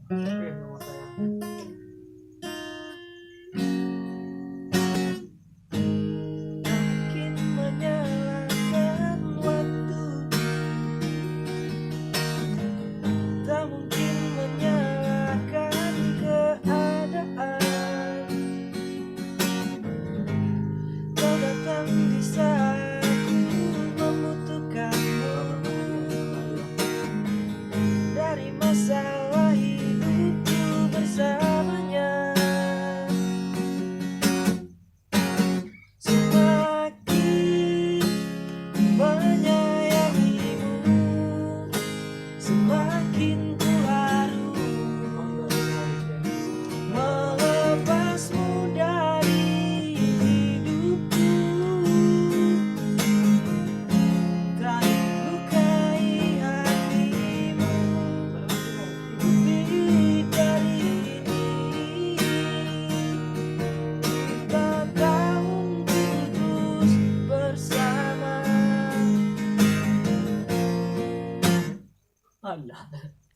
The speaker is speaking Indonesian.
Oke, nomor saya. Makin menyalahkan waktu, tak mungkin menyalahkan keadaan. Kau datang di saat ku membutuhkanmu, dari masalah hidupku bersamanya. Semakin menyayangimu, semakin ku harus melepasmu dari hidupku. Tak lukai hatimu lebih dari ini. Kita tahun terus bersama. Allah.